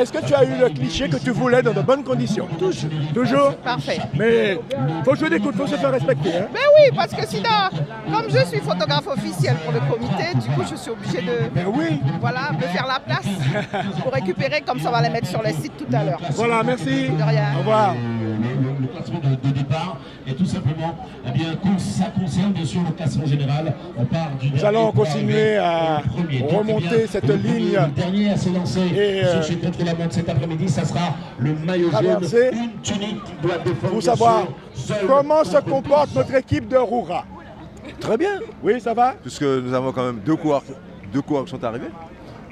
est-ce que tu as eu le cliché que tu voulais dans de bonnes conditions? Toujours? Parfait. Mais faut jouer des coups, faut se faire respecter. Hein? Ben oui, parce que sinon, comme je suis photographe officiel pour le comité, du coup, je suis obligée de voilà, me faire la place pour récupérer, comme ça, on va les mettre sur les sites tout à l'heure. Voilà, merci. De rien. Au revoir. Le classement de départ et tout simplement, eh bien, ça concerne bien sûr le classement général. On part du Nous allons continuer à remonter cette ligne. Le dernier à se lancer et sur le contre la montre cet après-midi, ça sera le maillot jaune, une tunique qui doit défendre. Pour savoir comment se comporte notre équipe de Roura. Très bien. Oui, ça va? Puisque nous avons quand même deux coureurs qui sont arrivés.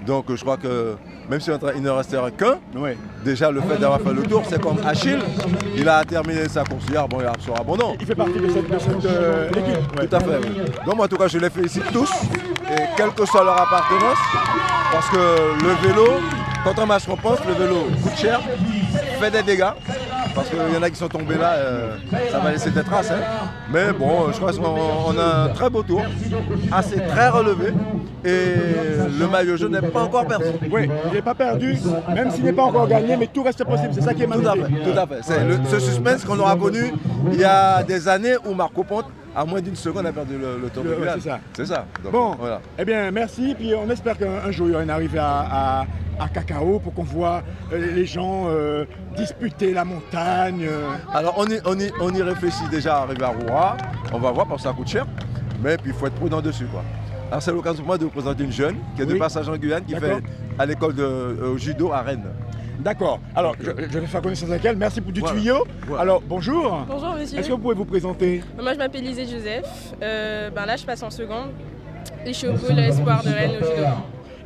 Donc je crois que même s'il ne restera qu'un, déjà le fait d'avoir fait le tour, c'est comme Achille, il a terminé sa course hier, bon, il sera bon nom. Il fait partie de cette équipe. Tout à fait. Oui. Donc en tout cas je les félicite tous, et quelle que soit leur appartenance, parce que le vélo, contrairement à ce qu'on pense, le vélo coûte cher, fait des dégâts. Parce qu'il y en a qui sont tombés là, ça va laisser des traces. Hein. Mais bon, je crois qu'on a un très beau tour, assez très relevé. Et le maillot jaune n'est pas encore perdu. Oui, il n'est pas perdu, même s'il n'est pas encore gagné, mais tout reste possible. C'est ça qui est magnifique. Tout à fait. C'est ce suspense qu'on aura connu il y a des années où Marco Ponte, à moins d'une seconde, a perdu le tour de Guyane. C'est ça. Donc, bon, voilà. Eh bien, merci. Puis on espère qu'un jour, il y aura une arrivée à Cacao pour qu'on voit les gens disputer la montagne. Alors on y réfléchit déjà à arriver à Roura. On va voir parce que ça coûte cher. Mais puis il faut être prudent dessus, quoi. Alors c'est l'occasion pour moi de vous présenter une jeune qui est de passage en Guyane, qui fait à l'école de judo à Rennes. D'accord. Alors je vais faire connaissance avec elle. Merci pour du tuyau. Voilà. Alors bonjour. Bonjour monsieur. Est-ce que vous pouvez vous présenter? Moi je m'appelle Lisée Joseph. Là je passe en seconde. Et je suis au pôle espoir de Rennes au judo.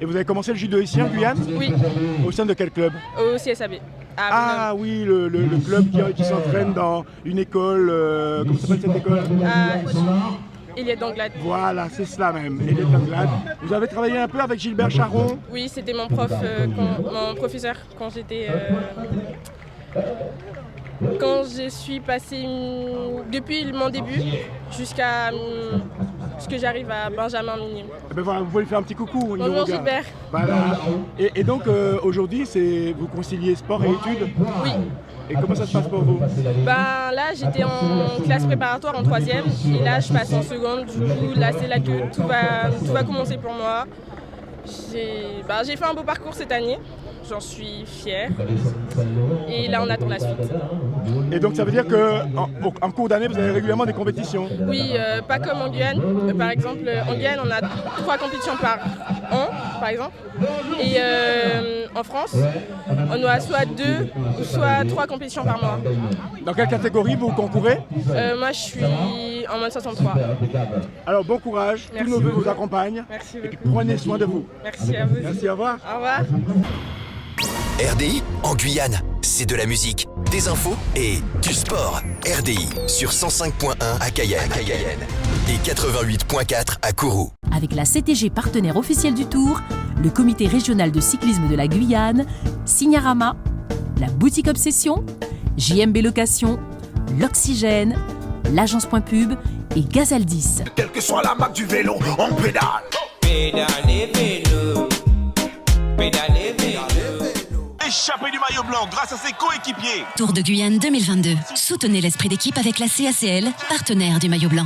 Et vous avez commencé le judo ici en Guyane? Oui. Au sein de quel club? Au CSAB. Ah oui, le club qui s'entraîne dans une école. Comment s'appelle cette école? Eliette d'Anglade. Voilà, c'est cela même, Eliette d'Anglade. Vous avez travaillé un peu avec Gilbert Charon? Oui, c'était mon professeur quand j'étais... Quand je suis passée depuis mon début jusqu'à ce que j'arrive à Benjamin Minier. Ben voilà, vous pouvez lui faire un petit coucou. Bonjour Gilbert. Voilà. Et donc aujourd'hui, vous conciliez sport et études? Oui. Et comment ça se passe pour vous? Là, j'étais en classe préparatoire en 3e et là, je passe en seconde. Du coup, là, c'est là que tout va commencer pour moi. J'ai fait un beau parcours cette année. J'en suis fière. Et là, on attend la suite. Et donc, ça veut dire qu'en cours d'année, vous avez régulièrement des compétitions? Oui, pas comme en Guyane. Par exemple, en Guyane, on a 3 compétitions par an, par exemple. Et en France, on a soit 2 ou soit 3 compétitions par mois. Dans quelle catégorie vous concourez? Moi, je suis en mode 63. Alors, bon courage. Merci. Tous nos vœux vous accompagnent. Merci. Et puis, prenez soin de vous. Merci à vous. Merci, au revoir. Au revoir. RDI en Guyane, c'est de la musique, des infos et du sport. RDI sur 105.1 à Cayenne et 88.4 à Kourou. Avec la CTG partenaire officielle du Tour, le comité régional de cyclisme de la Guyane, Signarama, la boutique Obsession, JMB Location, l'Oxygène, l'agence Point Pub et Gazaldis. Quelle que soit la marque du vélo, on pédale. Pédalez vélo, pédalez vélo. Échappé du maillot blanc grâce à ses coéquipiers. Tour de Guyane 2022. Soutenez l'esprit d'équipe avec la CACL, partenaire du maillot blanc.